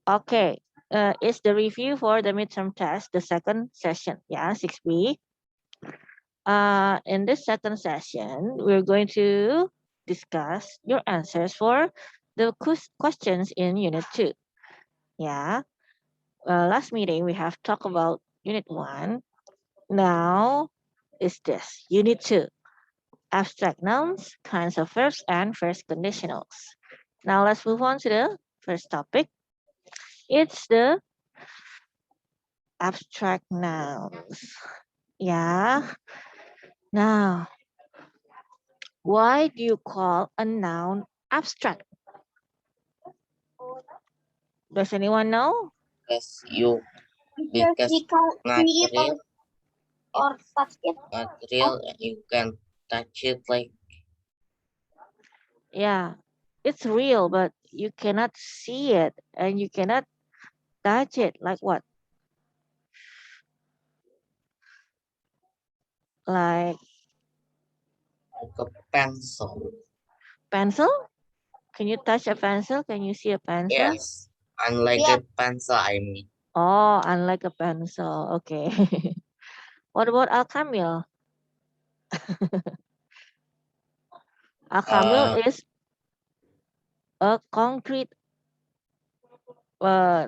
Okay, it's the review for the midterm test, the second session, yeah, 6B. In this second session, we're going to discuss your answers for the questions in Unit 2. Yeah, last meeting we have talked about Unit 1. Now is this, Unit 2. Abstract nouns, kinds of verbs, and first conditionals. Now let's move on to the first topic. It's the abstract nouns. Yeah. Now, why do you call a noun abstract? Does anyone know? Because you Because because we can't see not it real, or touch it. not real, you can touch it like Yeah, it's real, but you cannot see it and you cannot touch it. Like what? Like a pencil. pencil? Can you touch a pencil? Can you see a pencil? Yes, unlike Yeah. a pencil, I mean. Oh, unlike a pencil. Okay. What about alchamil? Alchamil Uh, is a concrete uh,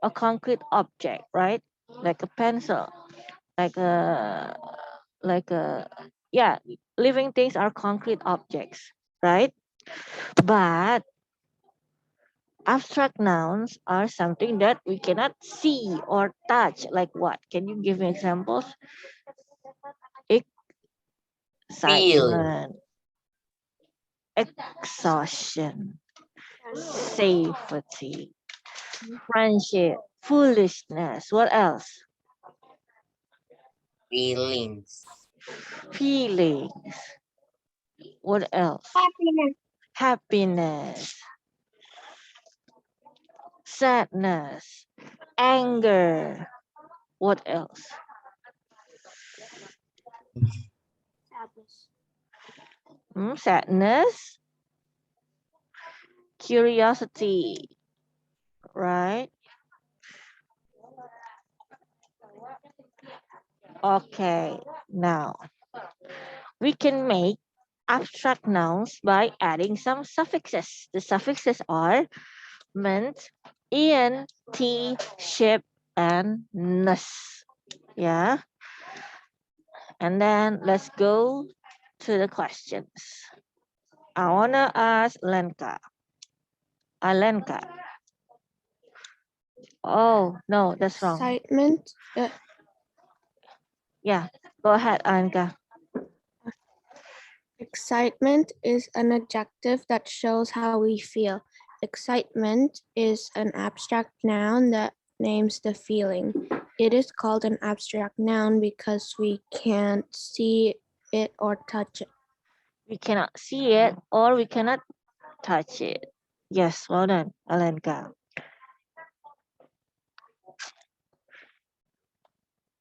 a concrete object, right? Like a pencil, like a yeah, living things are concrete objects, right? But abstract nouns are something that we cannot see or touch. Like what? Can you give me examples? feel, Excitement, exhaustion, safety, friendship, foolishness. What else? feelings, Feelings. What else? Happiness. Happiness, sadness, anger. What else? Sadness. Sadness, curiosity, right? Okay, now we can make abstract nouns by adding some suffixes. The suffixes are ment, en, t, ship, and ness. Yeah, and then let's go to the questions. I wanna ask Lenka. Alenka. Oh no, that's wrong. Excitement. Yeah, go ahead, Alenka. Excitement is an adjective that shows how we feel. Excitement is an abstract noun that names the feeling. It is called an abstract noun because we can't see it or touch it. We cannot see it or we cannot touch it. Yes, well done, Alenka.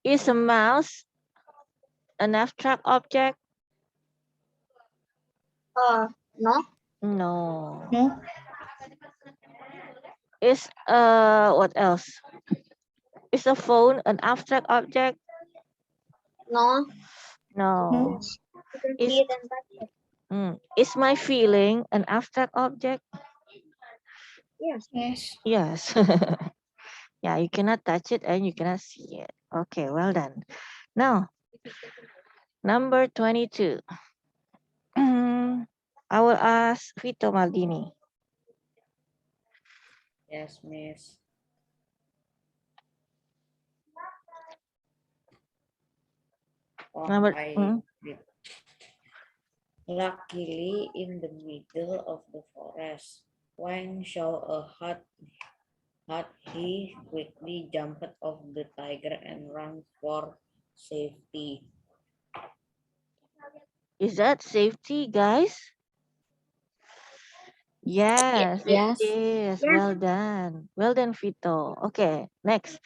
Is a mouse an abstract object? No. No. No. Is what else? Is a phone an abstract object? No. No. You can Is see it and touch it. is my feeling an abstract object? Yes. Yes. Yes. Yeah, you cannot touch it and you cannot see it. Okay, well done. Now, number 22. I will ask Vito Maldini. yes, miss. Oh, Number luckily, in the middle of the forest, when saw a hut, he quickly jumped off the tiger and ran for safety. is that safety, guys? Yes, it Yes. is. Yeah. Well done. Well done, Vito. Okay, next.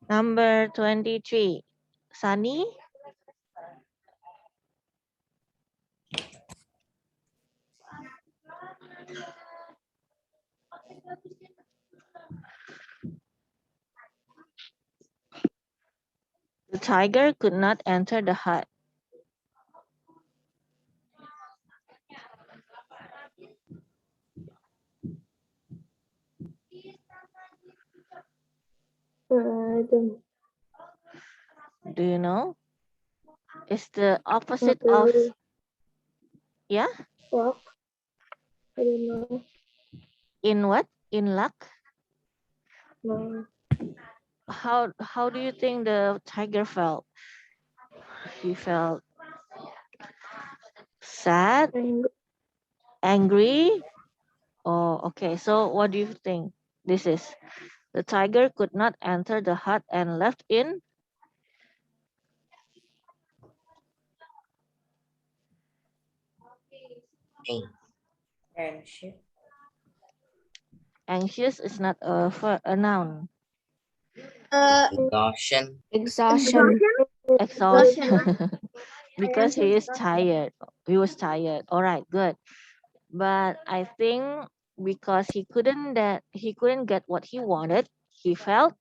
Number 23. Sunny? tiger could not enter the hut. The Do you know? It's the opposite of, motor yeah, rock. I don't know. in what? In luck? No. How do you think the tiger felt? He felt sad, And angry. Oh, okay. So what do you think this is? The tiger could not enter the hut and left in. Friendship. Anxious is not a noun. exhaustion. Exhaustion. Exhaustion. Because Answer he is exhaustion. tired. He was tired. All right, good. But I think because he couldn't get what he wanted, he felt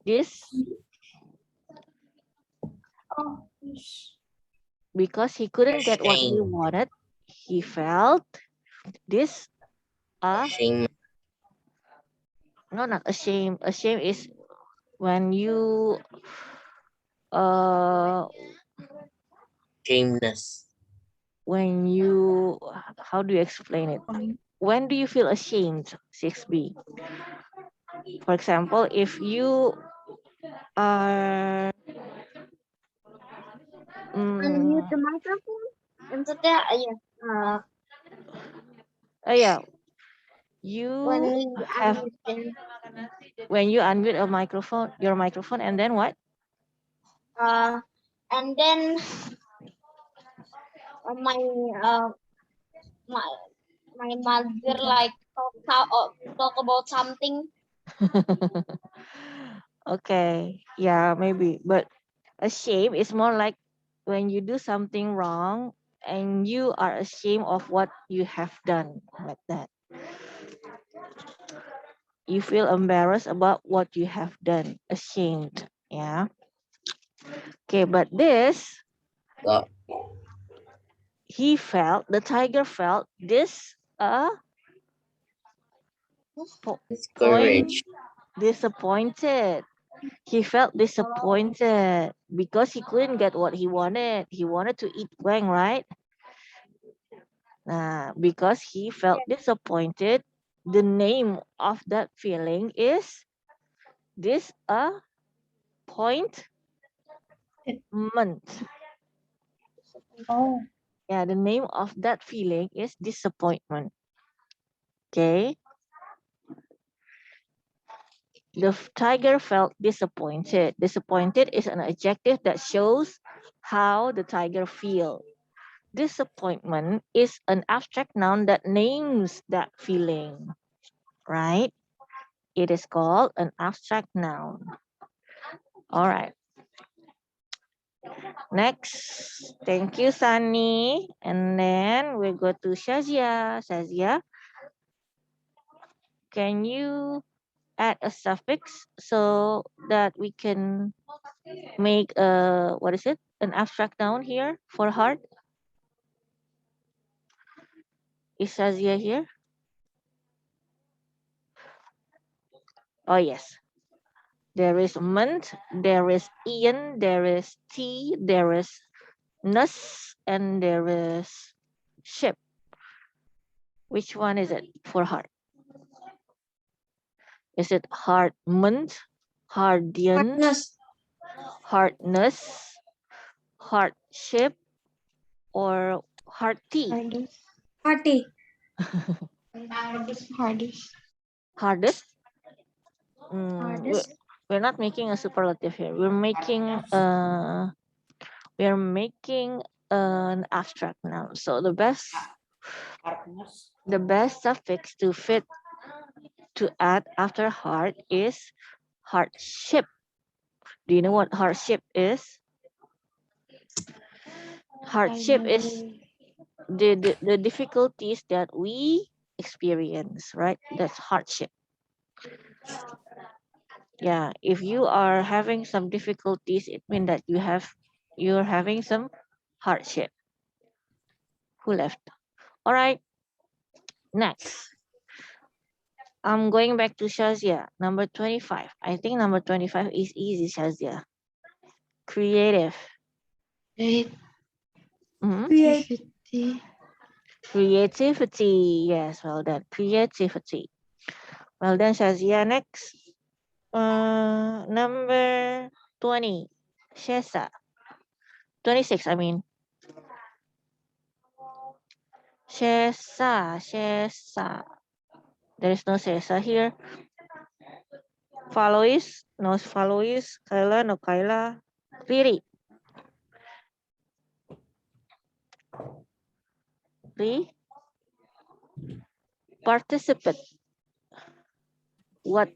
this. Oh, Because he couldn't get what he wanted, he felt this. Shame. No, not ashamed. Ashamed is when you uh Shameless. when you, how do you explain it? When do you feel ashamed? 6b. For example, if you are unmute mm, the microphone. Maksudnya, ya, yeah, when you we have, unmute them, when you unmute a microphone, your microphone, and then what? uh, and then my uh my my mother like talk about something. Okay, yeah, maybe, but ashamed is more like when you do something wrong and you are ashamed of what you have done, like that. You feel embarrassed about what you have done, ashamed. Yeah. Okay, but this, Got he felt, the tiger felt this point, discouraged. disappointed. He felt disappointed because he couldn't get what he wanted. He wanted to eat wang, right? Because he felt disappointed, the name of that feeling is this appointment. Oh, Yeah, the name of that feeling is disappointment. Okay. The tiger felt disappointed. Disappointed is an adjective that shows how the tiger feels. Disappointment is an abstract noun that names that feeling, right? It is called an abstract noun. All right. Next. Thank you, Sunny. And then we go to Shazia. Shazia, can you add a suffix so that we can make a, what is it? An abstract noun here for heart? Is Shazia here? Oh, yes. There is ment, there is Ian, there is tea, there is nus, and there is ship. Which one is it for heart? Is it heartment, hardian, hardness, hardship, or hearty? Hardy. Hardest. Hardest? Hardest. We're not making a superlative here. We're making an abstract noun. So Hardness. the best suffix to fit to add after heart is hardship. Do you know what hardship is? Hardship is the difficulties that we experience, right? That's hardship. Yeah, if you are having some difficulties, it means that you're having some hardship. Who left? All right, next. I'm going back to Shazia, number 25. I think number 25 is easy, Shazia. Creative. Mhm. Creativity. Creativity. Yes, well done. Creativity. Well done, Shazia. Next. Number 20. Shesa. 26, I mean. Shesa. Shesa. There is no Shesa here. Follow no follow Kaila, no Kaila. Riri. Ri. Participant. What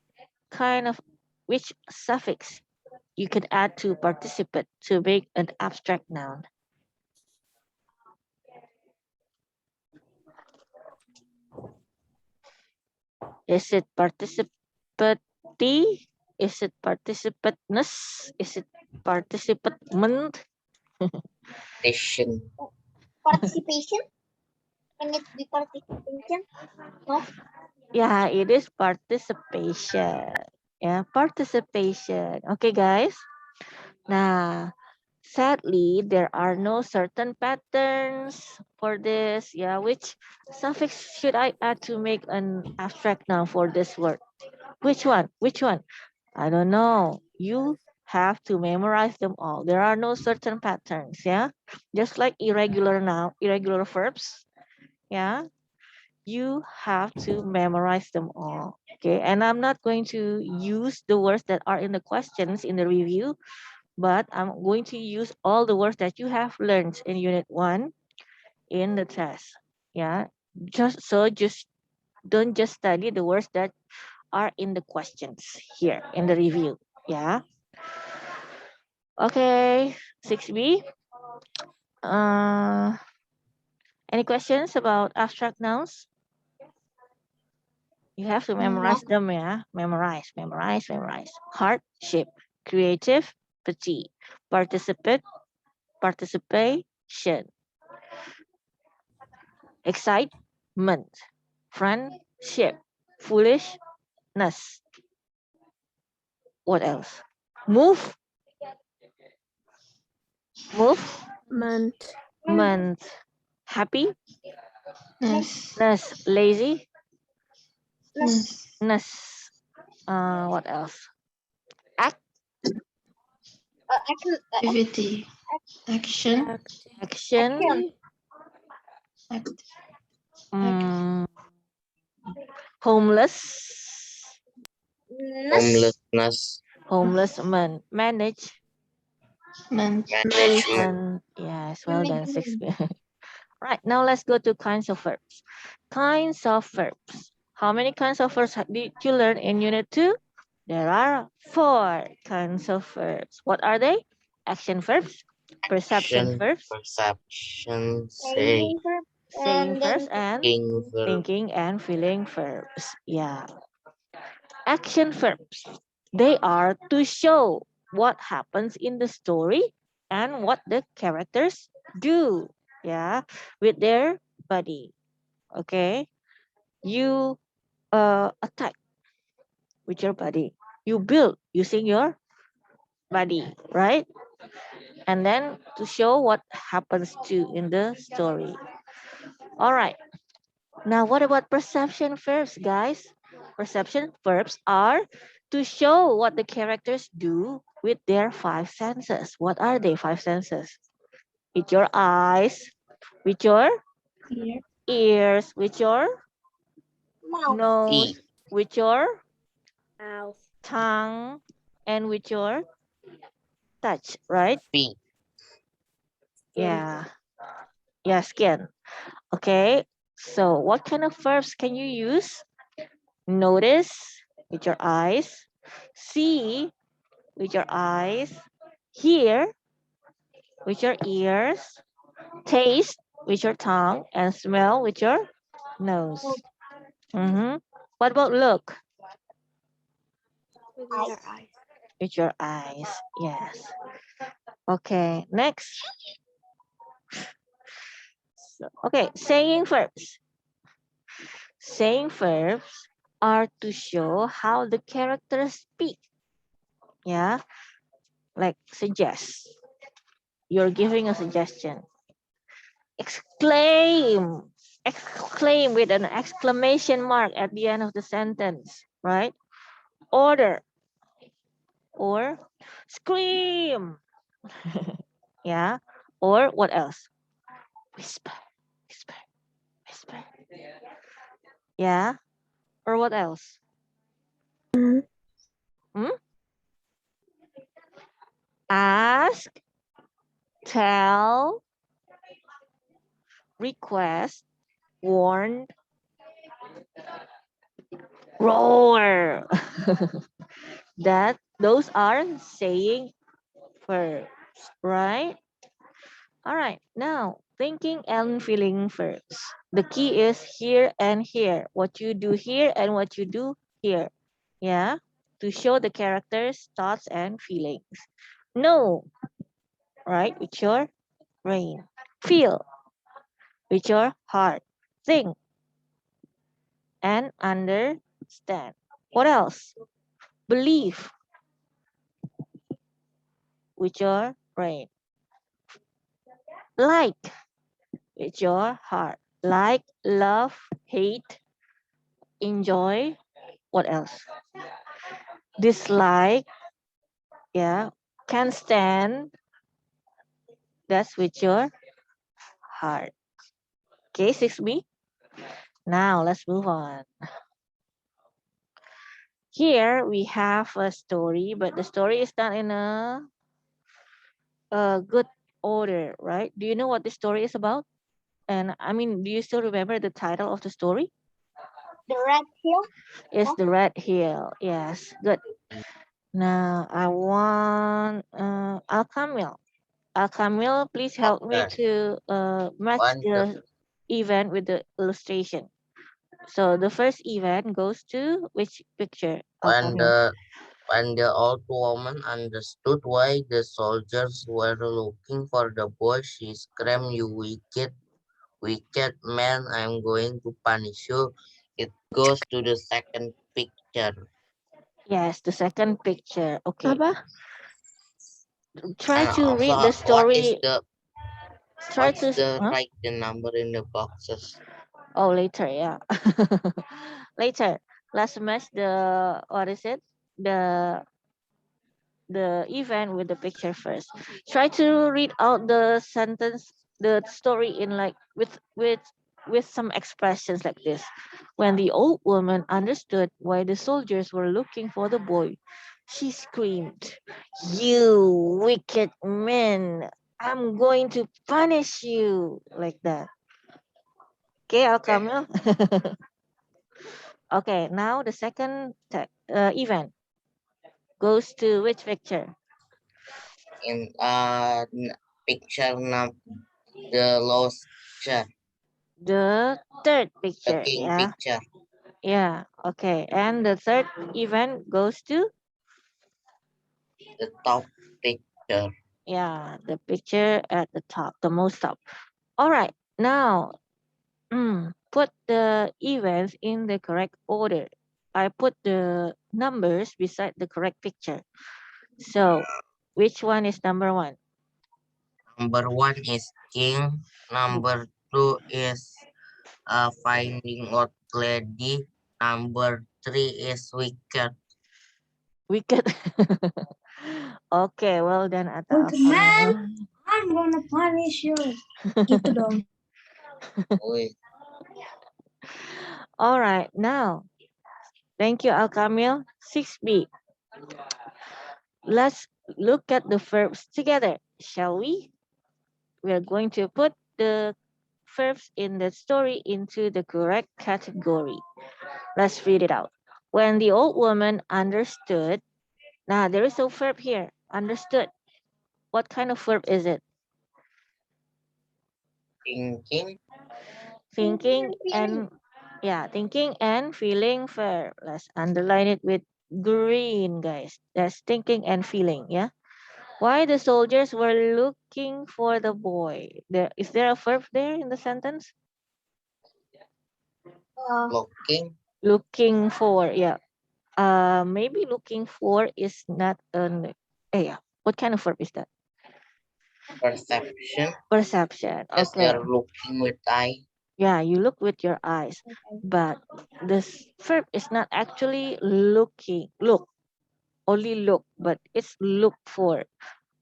kind of, which suffix you can add to participant to make an abstract noun? Is it participati? Is it participateness? Is it participant? Station. Participation? Can it be participation? No. Yeah, it is participation. Yeah, participation. Okay, guys. Now, sadly, there are no certain patterns for this. Yeah, which suffix should I add to make an abstract noun for this word? Which one? Which one? I don't know. You have to memorize them all. There are no certain patterns. Yeah, just like irregular noun, irregular verbs. Yeah, you have to memorize them all. Okay, and I'm not going to use the words that are in the questions in the review, but I'm going to use all the words that you have learned in unit 1 in the test. Yeah, just don't just study the words that are in the questions here in the review. Yeah. Okay, 6B. Uh, any questions about abstract nouns? You have to No. memorize them, yeah. Memorize. Hardship, creative, fatigue, participate, participation, excitement, friendship, foolishness. What else? Move, Month. movement, happy, Ness. lazy, Ness. ness. What else? Act, Activity. Action. Action. action, Act. mm, homeless, Ness. Homelessness. homeless man, Management. Yes, well done, six. Management. Right, now let's go to kinds of verbs. Kinds of verbs. How many kinds of verbs did you learn in Unit 2? There are 4 kinds of verbs. What are they? Action verbs, perception Action. verbs, Perception. Saying. Saying verb. saying And verbs, then and Thinking verb. thinking and feeling verbs. Yeah. Action verbs. They are to show what happens in the story and what the characters do. Yeah, with their body. Okay, you attack with your body. You build using your body, right? And then to show what happens to in the story. All right. Now, what about perception verbs, guys? Perception verbs are to show what the characters do with their 5 senses. What are they, 5 senses? With your eyes, with your ears, with your mouth. nose, Teeth. with your Mouth. tongue, and with your touch, right? Feet. Yeah. Yeah, skin. Okay. So, what kind of verbs can you use? Notice with your eyes, see with your eyes, hear with your ears, taste with your tongue, and smell with your nose. Mm-hmm. What about look? With I your eyes. With your eyes. Yes. Okay. Next. Okay. Saying verbs. Saying verbs are to show how the characters speak. Yeah. Like suggest. You're giving a suggestion. Exclaim. Exclaim with an exclamation mark at the end of the sentence. Right? Order or scream. Yeah. Or what else? Whisper, whisper, whisper. Yeah. Or what else? Mhm. Hmm? Ask, tell, request, warn, roar. That those are saying verbs, right? All right. Now, thinking and feeling verbs. The key is here and here. What you do here and what you do here. Yeah. To show the characters, thoughts, and feelings. Know, right? With your brain. Feel with your heart. Think and understand. What else? Believe with your brain. Like with your heart. Like, love, hate, enjoy. What else? Dislike, yeah. Can stand. That's with your heart. Okay, 6B. Now let's move on. Here we have a story, but the story is not in a good order, right? Do you know what the story is about? And I mean, do you still remember the title of the story? the red hill. It's Huh? The Red Hill. Yes, good. Now I want Al Kamil, please help me Okay. to match When the the event with the illustration. So the first event goes to which picture, Al when Kamil? the when the old woman understood why the soldiers were looking for the boy, she screamed, "You wicked man, I'm going to punish you." It goes to the second picture. Yes, the second picture. Okay, Apa? try And to also, read the story. Try what's to. the Huh? right the number in the boxes? Oh, later, yeah. Later. Let's match the what is it? The the event with the picture first. Try to read out the sentence, the story in like with some expressions like this. When the old woman understood why the soldiers were looking for the boy, she screamed, "You wicked men! I'm going to punish you!" Like that. Okay, I'll Okay. come. Okay, now the second event goes to which picture? In picture the lowest picture, The third the picture, king yeah. picture, Yeah, okay. And the third event goes to, the top picture. yeah, the picture at the top, the most top. All right, now put the events in the correct order. I put the numbers beside the correct picture. So, which one is number one? Number one is king. Number two is finding out lady. Number three is wicked. Wicked. Okay, well done, Ata Wicked man, Alkamil. I'm gonna punish you. Gitu dong. Wait, All right, now, thank you, Alkamil. 6B. Let's look at the verbs together, shall we? We're going to put the verbs in the story into the correct category. Let's read it out. When the old woman understood, now there is a verb here, understood. What kind of verb is it? thinking, Thinking and, yeah, thinking and feeling verb. Let's underline it with green, guys. That's thinking and feeling. Yeah. Why the soldiers were looking for the boy? There is there a verb there in the sentence? looking, Looking for. Yeah. Maybe looking for is not an. Yeah. What kind of verb is that? perception, Perception. as Okay. you're looking with eye. Yeah, you look with your eyes, but this verb is not actually looking. Look, only look, but it's look for.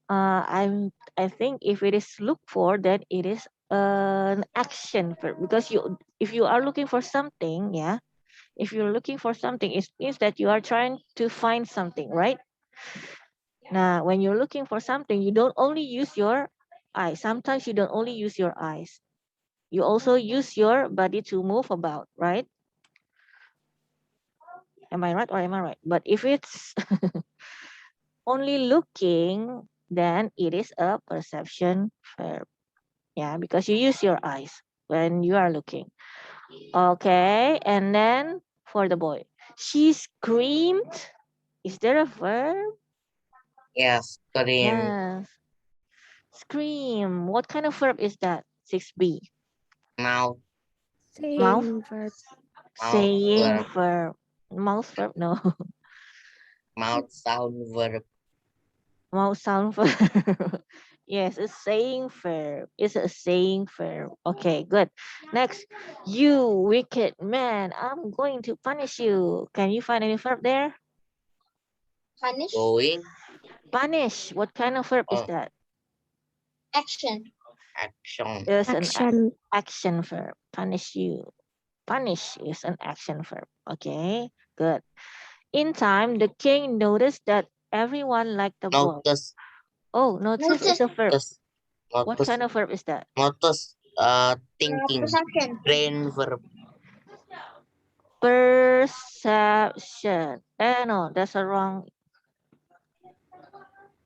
I think if it is look for, then it is an action verb because if you are looking for something, yeah, if you're looking for something, it means that you are trying to find something, right? Now, when you're looking for something, you don't only use your eyes. Sometimes you don't only use your eyes. You also use your body to move about, right? Am I right or am I right? But if it's only looking, then it is a perception verb. Yeah, because you use your eyes when you are looking. Okay, and then for the boy, she screamed. Is there a verb? Yes, scream, Yes, scream. What kind of verb is that? 6b. mouth, Mouth? Saying verb. mouth Saying verb, verb. Mouth verb? No. mouth sound verb, Mouth sound verb. Yes, a saying verb. It's a saying verb. Okay, good. Next, you wicked man, I'm going to punish you. Can you find any verb there? Punish. going, Punish. What kind of verb is uh, that? Action. action, It's an Action. action verb. Punish you. Punish is an action verb. Okay, good. In time, the king noticed that everyone liked the boy. notice, Oh, notice is Notice. a verb. notice, What notice, kind of verb is that? notice, thinking, Perception. brain verb, Perception. No, that's a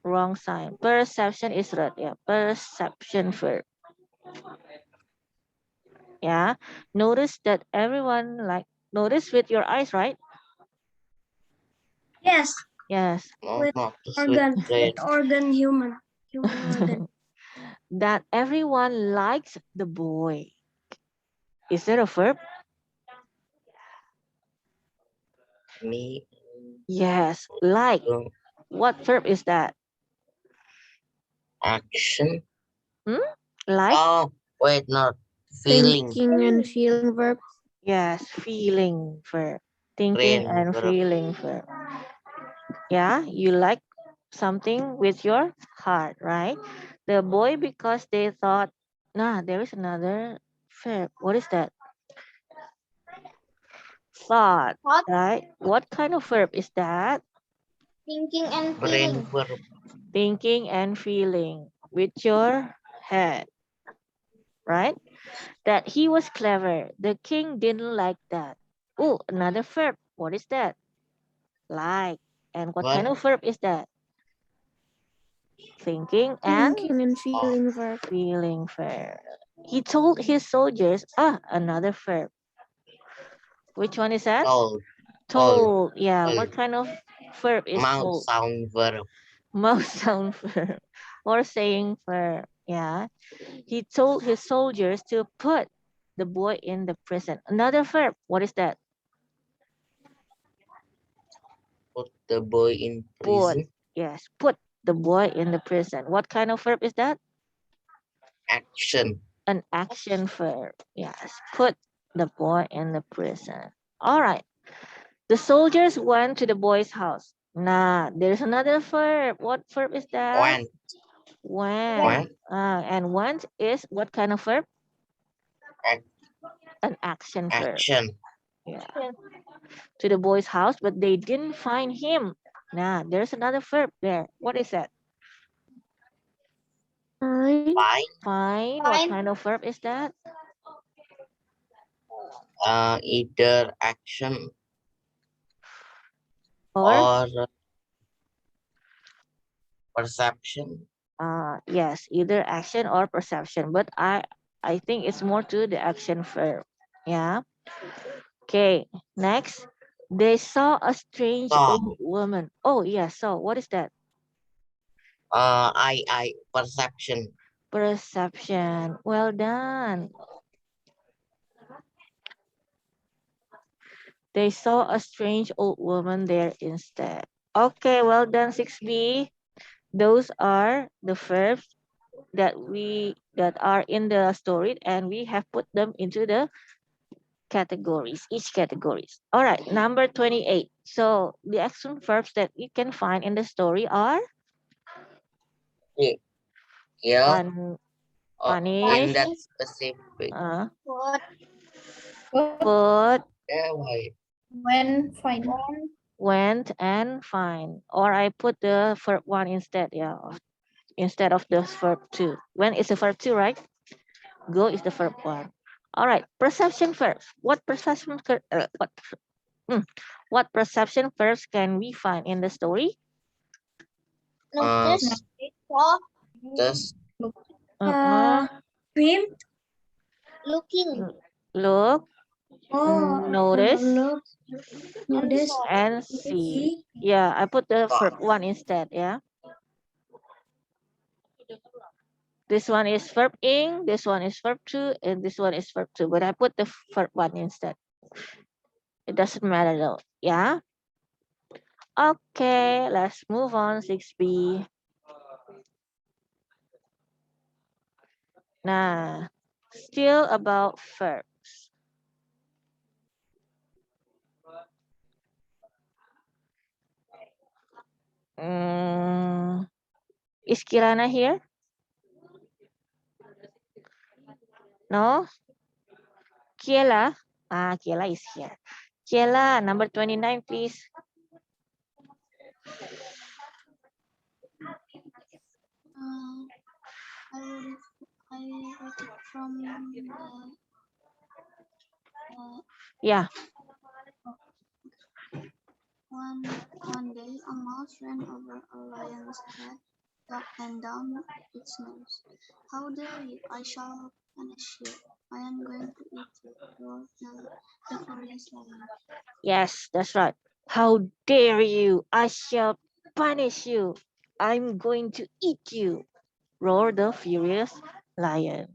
wrong sign. Perception is right. Yeah, perception verb. Yeah. Notice that everyone notice with your eyes, right? Yes. Yes. no, With notice with organ. brain, With organ human. Human organ. That everyone likes the boy. Is there a verb? me, Yes. Like. What verb is that? action, Hmm? Like? oh, wait, not, feeling, Thinking and feeling verb. Yes. Feeling verb. Thinking brain and verb, feeling verb. Yeah. You like something with your heart, right? The boy, because they thought, nah, there is another verb. What is that? Thought, Thought. right? What kind of verb is that? Thinking and brain feeling. verb, Thinking and feeling with your head, right? That he was clever. The king didn't like that. Oh, another verb. What is that? Like. And what kind what, of verb is that? Thinking and Thinking and oh, feeling verb. feeling verb. He told his soldiers, another verb. Which one is that? told, all, Told. Yeah, all, what kind of verb is mouth told? sound verb, Mouth sound verb or saying verb. Yeah. He told his soldiers to put the boy in the prison. Another verb. What is that? put the boy in Put. prison, Yes, put the boy in the prison. What kind of verb is that? action, An action verb. Yes, put the boy in the prison. All right. The soldiers went to the boy's house. Nah, there's another verb. What verb is that? went, Went. went, And went is what kind of verb? ac- An action verb. action, Yeah. To the boy's house, but they didn't find him. Nah, there's another verb there. What is that? Fine. find, Find. What Fine. kind of verb is that? either action Or or perception, yes, either action or perception. But I think it's more to the action verb. Yeah. Okay. Next, They saw a strange Saw. old woman. Oh, yeah, so what is that? I perception. Perception. Well done. They saw a strange old woman there instead. Okay, well done, 6B. Those are the verbs that are in the story, and we have put them into the categories, each categories. All right, number 28. So the action verbs that you can find in the story are Yeah, yeah. pun, In punish, that specific. uh, What? put, Yeah, why? When? Fine. went, and find. Or I put the verb one instead, yeah, instead of the verb two. When is the verb two, right? Go is the verb one. All right, perception verbs. Hmm, what perception verbs can we find in the story? Uh, Notice. Saw. this Uh-uh. Print. Looking. Look, Oh, notice, look. Notice. and see. See. Yeah, I put the saw. verb one instead. Yeah, this one is verb ing, this one is verb two, and this one is verb two. But I put the verb one instead. It doesn't matter though. Yeah. Okay, let's move on. 6B. Nah, still about verbs. Mm, is Kirana here? No? Kiela? Ah, Kiela is here. Kiela, number 29, please. I wrote it from Yeah. one day a mouse ran over a lion's head and down its nose. How dare you! I shall punish you. I am going to eat you, roared the furious lion. Yes, that's right. How dare you! I shall punish you. I'm going to eat you, roared the furious lion.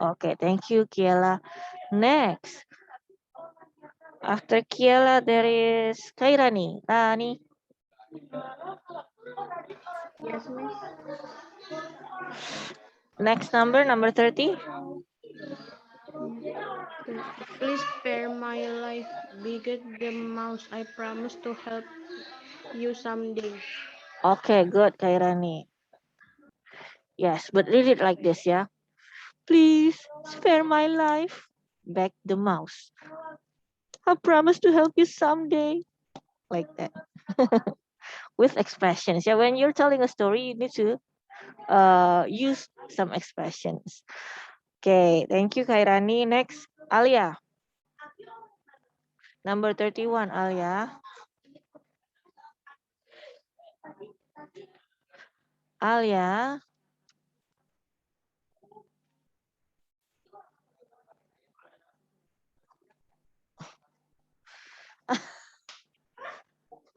Okay, thank you, Kiela. Next, after Kiela, there is Kairani. Rani. Yes, miss. Next number, number 30. Please spare my life, bigot the mouse. I promise to help you someday. Okay, good, Kairani. Yes, but read it like this, yeah? Please spare my life, begged the mouse. I promise to help you someday. Like that. With expressions. Yeah, when you're telling a story, you need to use some expressions. Okay, thank you, Kairani. Next, Alia. Number 31, Alia. Alia.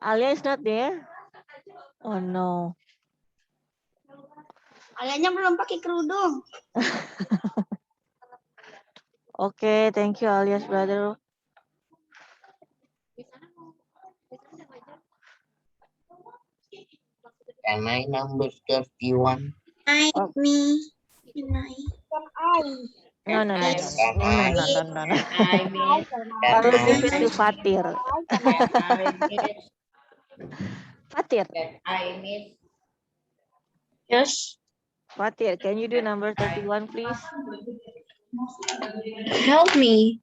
Alia is not there? Oh no. Alianya belum pakai kerudung. Okay, thank you, Alia's brother. Can I number 31? I, Oh, me, and I. no, no, no, no, Can no, Can no, no, I? no, no, no, no. I miss? I Can will I? give it to Fatir. Can I miss? Fatir, Can I miss? Yes. Fatir, can you do number 31, please? Help me,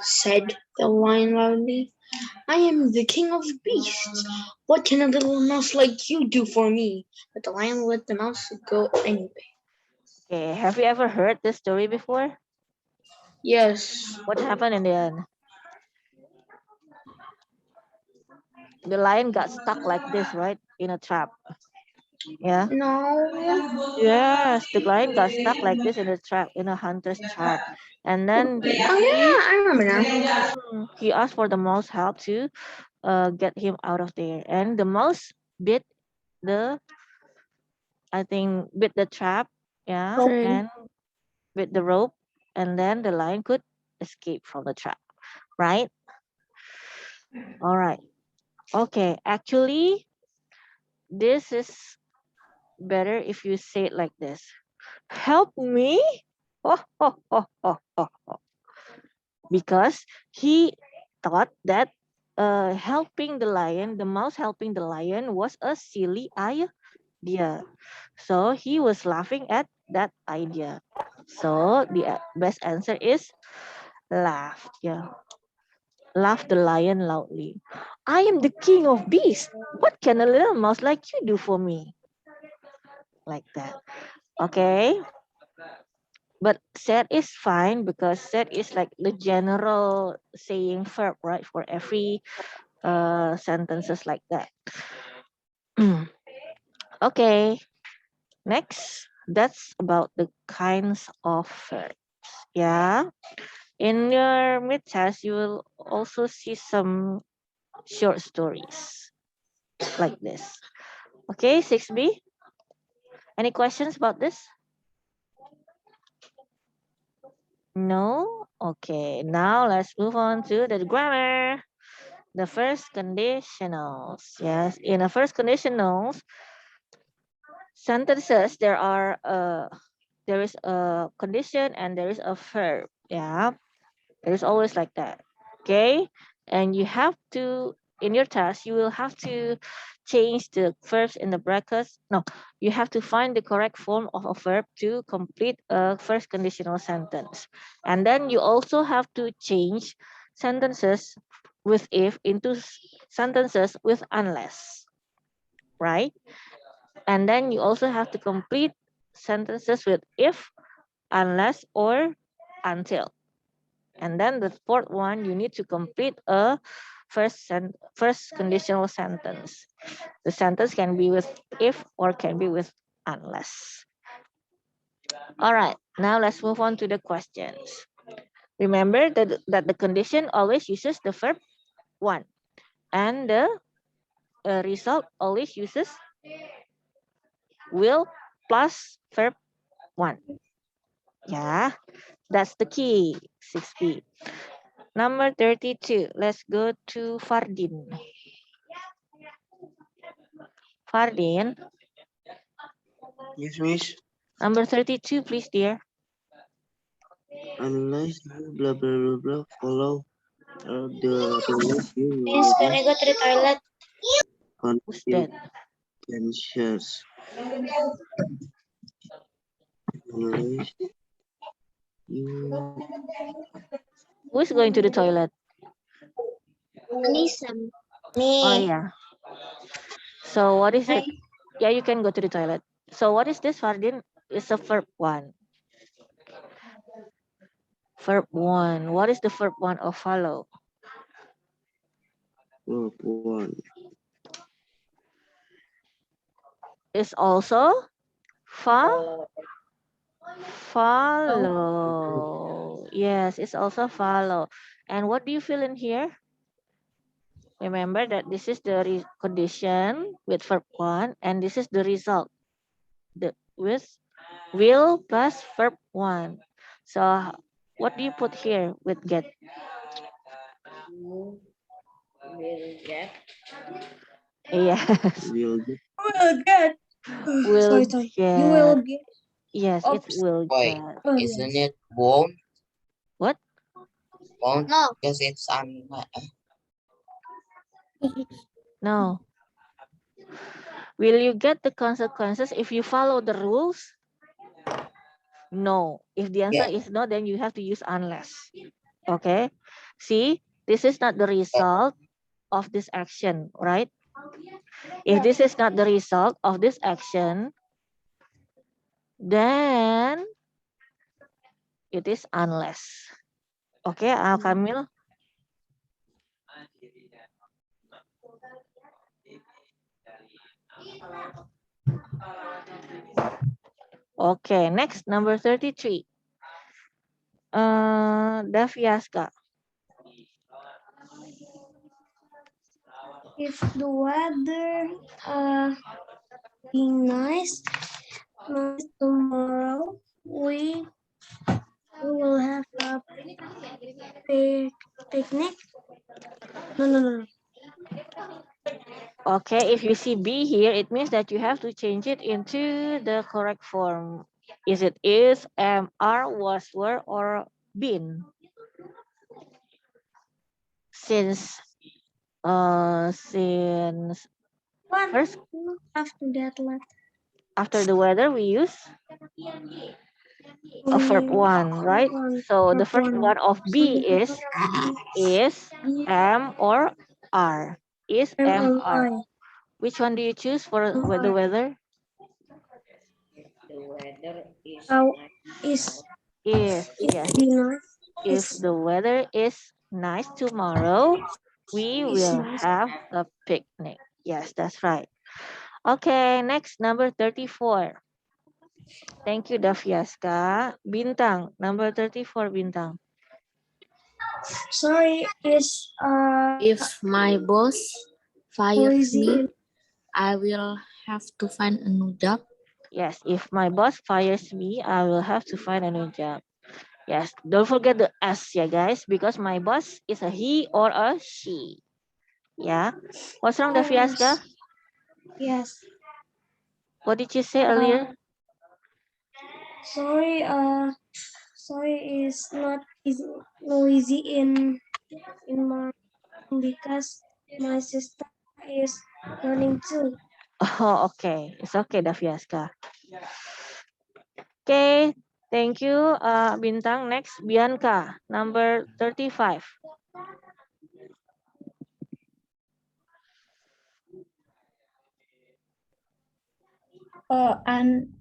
said the lion loudly. I am the king of beasts. What can a little mouse like you do for me? But the lion let the mouse go anyway. Okay, have you ever heard this story before? Yes. What happened in the end? The lion got stuck like this, right? In a trap. Yeah. No. Yes, the lion got stuck like this in a trap, in a hunter's trap, and then Oh yeah, I remember now. he asked for the mouse help to get him out of there, and the mouse bit the I think bit the trap, yeah, String. and with the rope, and then the lion could escape from the trap, right? All right. Okay, actually, this is better if you say it like this. Help me? Oh, oh, oh, oh, oh, oh. Because he thought that helping the lion, the mouse helping the lion was a silly idea. So he was laughing at that idea. So the best answer is laugh. Yeah. Laughed the lion loudly. I am the king of beasts. What can a little mouse like you do for me? Like that. Okay. But said is fine because said is like the general saying verb, right? For every sentences like that. Okay. Next. That's about the kinds of verbs. Yeah. In your mid test, you will also see some short stories like this. Okay, 6B. Any questions about this? No? Okay, now let's move on to the grammar. The first conditionals. Yes, in the first conditionals, sentences there is a condition and there is a verb. Yeah, it is always like that. Okay, and you have to in your task you will have to change the verbs in the brackets. No, you have to find the correct form of a verb to complete a first conditional sentence, and then you also have to change sentences with if into sentences with unless, right? And then you also have to complete sentences with if, unless, or until. And then the fourth one, you need to complete a first conditional sentence. The sentence can be with if or can be with unless. All right, now let's move on to the questions. Remember that the condition always uses the verb one, and the result always uses will plus verb one. Yeah, that's the key. 6B. Number 32. Let's go to Fardin. Fardin, Yes, miss. number 32, please, dear. Unless you blah blah blah blah follow the rules, you will Miss, can never I go to the toilet? Who's contribute that? tensions. Unless you Who's going to the toilet? Anissa. Oh, Me. yeah. So, what is I it? Yeah, you can go to the toilet. So, what is this, Fardin? It's a verb one. Verb one. What is the verb one of follow? verb one It's also Follow. follow. Yes, it's also follow. And what do you fill in here? Remember that this is the condition with verb one, and this is the result with will plus verb one. So what do you put here with get? You will get Yes, will get will get. will Sorry. You get. will get. Yes, it Oops. will Why? get. Oh Isn't yes. it won't? What? Won't? No. Because it's No. Will you get the consequences if you follow the rules? No. If the answer yeah. is no, then you have to use unless. Okay. See, this is not the uh, result of this action, right? If this is not the result of this action, then it is unless. Okay, Kamil. Okay, next, number 33. Daviaska. If the weather being nice tomorrow, we will have a picnic. No. Okay, if you see be here, it means that you have to change it into the correct form. Is it is, am, are, was, were, or been? Since since What? first After that, left. after the weather we use a verb We one, right? So the part first one. one of So be the is, E am, or are. Is, M am, M are. I Which one do you choose for M the I. weather? If the weather is How nice is tomorrow, If, it yes. be nice? If the weather is nice tomorrow, we Is will nice. have a picnic. Yes, that's right. Okay, next, number 34. Thank you, Dafiaska. Bintang, number 34, Bintang. Sorry, is If my boss fires noisy me, in I will have to find a new job. Yes, if my boss fires me, I will have to find a new job. Yes, don't forget the S, yeah, guys, because my boss is a he or a she. Yeah. What's wrong, Dafiaska? yes. What did you say Uh, earlier? sorry, sorry is not easy, noisy in my because my sister is learning too. Oh, okay. It's okay, Dafiaska. Okay, thank you, Bintang. Next, Bianca, number 35. And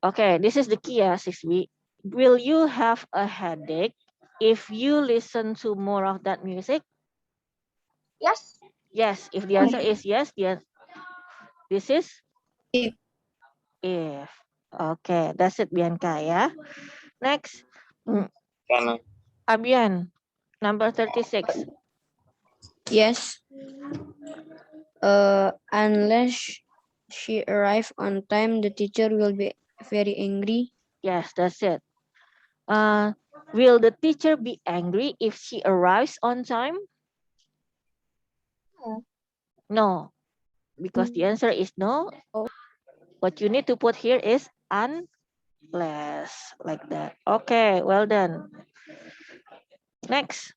Okay, this is the key, 6B. Will you have a headache if you listen to more of that music? yes, Yes, if the answer is yes, this is if if. Okay, that's it, Bianca, yeah. Next, Can I? Abian, number 36. Yes, unless she arrive on time, the teacher will be very angry. Yes, that's it. Uh, will the teacher be angry if she arrives on time? No, because the answer is no. What you need to put here is unless, like that. Okay, well done. Next,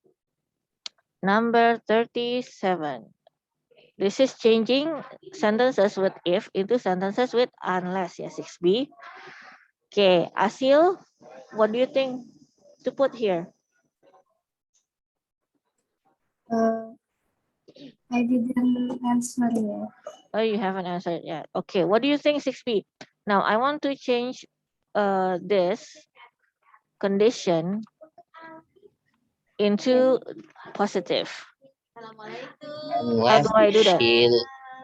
number 37. This is changing sentences with if into sentences with unless. Yes, 6B. Okay, Asil, what do you think to put here? uh, I didn't answer yet. Oh, you haven't answered yet. Okay, what do you think, 6B? Now, I want to change this condition into positive. How do Unless I do that? she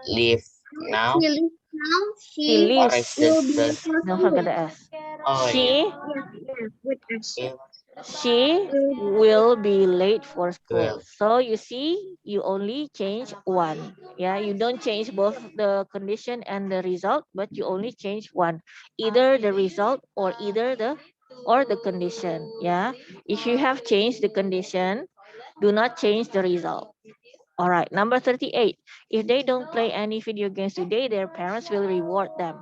leave now, She lives now. She or if leaves. the Will be does. for Don't forget school. the S. Oh yeah. She Yes, with S. If she Will will be late for school. well, So you see, you only change one. Yeah, you don't change both the condition and the result, but you only change one, either the result or the condition. Yeah, if you have changed the condition, do not change the result. All right, number 38. If they don't play any video games today, their parents will reward them.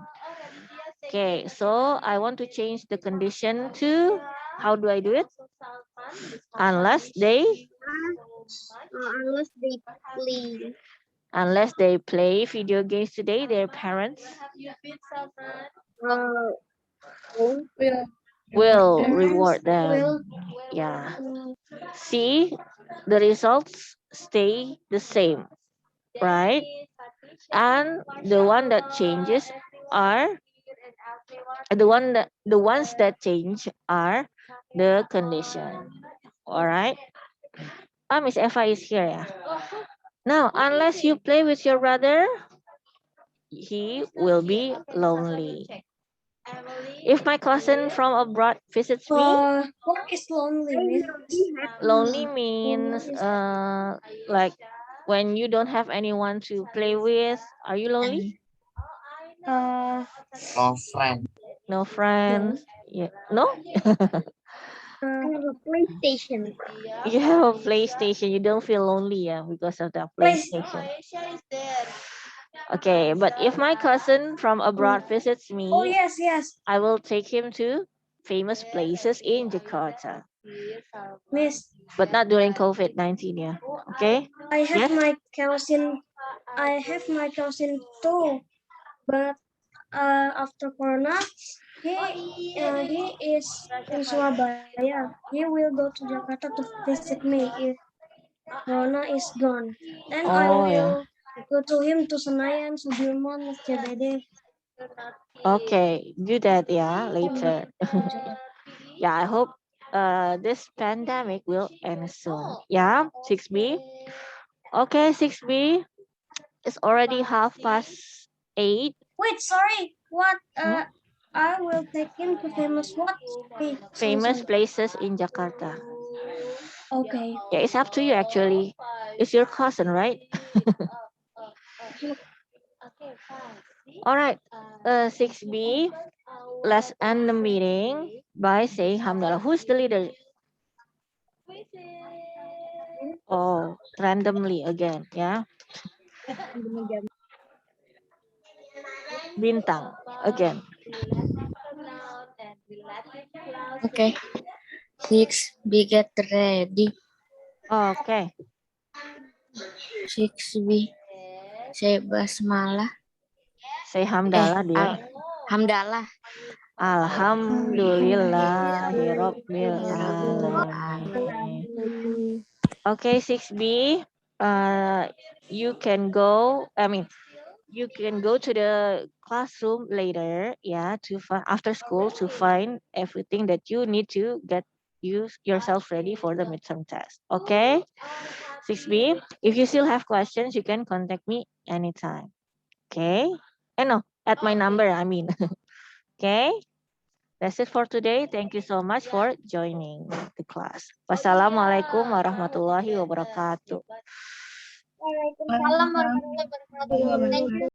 Okay, so I want to change the condition to, how do I do it? Unless they unless they play. unless they play video games today, their parents Uh, won't will parents reward them. will Yeah. See, the results stay the same, right? And the one that changes are the ones that change are the condition. All right. Ah, Miss Eva is here, yeah. Now, unless you play with your brother, he will be lonely. If my cousin from abroad visits me, What is lonely, Miss? lonely Lonely means is like when you don't have anyone to play with. Are you lonely? uh No friend. No no. friends? Yeah. No? I have a PlayStation. You have a PlayStation. You don't feel lonely, yeah, because of the Place. PlayStation. Okay, but if my cousin from abroad visits Oh me, yes, yes, I will take him to famous places in Jakarta, Miss. but not during COVID-19, yeah. Okay? I have Yes? my cousin. I have my cousin too, but after Corona, he is in Surabaya. He will go to Jakarta to visit me if Corona is gone. Then I Oh, yeah. will go to him to Senayan, Sudirman, SCBD. Okay, do that, yeah, later. To Jakarta. Yeah, I hope this pandemic will end soon. Yeah, 6B. Okay, 6B. It's already 8:30. Wait, sorry. What? Hmm? I will take him to famous what? Sorry, Famous sorry. places in Jakarta. Okay. Yeah, it's up to you actually. It's your cousin, right? All right. 6B. Let's end the meeting by saying Hamdallah. Who's the leader? Oh, randomly again. Yeah. Bintang again. Okay. 6B get ready. Okay. 6B say basmalah. Say Eh, Hamdallah, dear. Hamdalah. Alhamdulillahirabbil Rabbil alamin. alamin. Okay, 6B. You can go. You can go to the classroom later, yeah, to find after school to find everything that you need to get yourself ready for the midterm test. Okay, 6B. If you still have questions, you can contact me anytime. Okay, and no, at my number. I mean, okay. That's it for today. Thank you so much for joining the class. Wassalamualaikum warahmatullahi wabarakatuh. Waalaikumsalam warahmatullahi wabarakatuh. Thank you.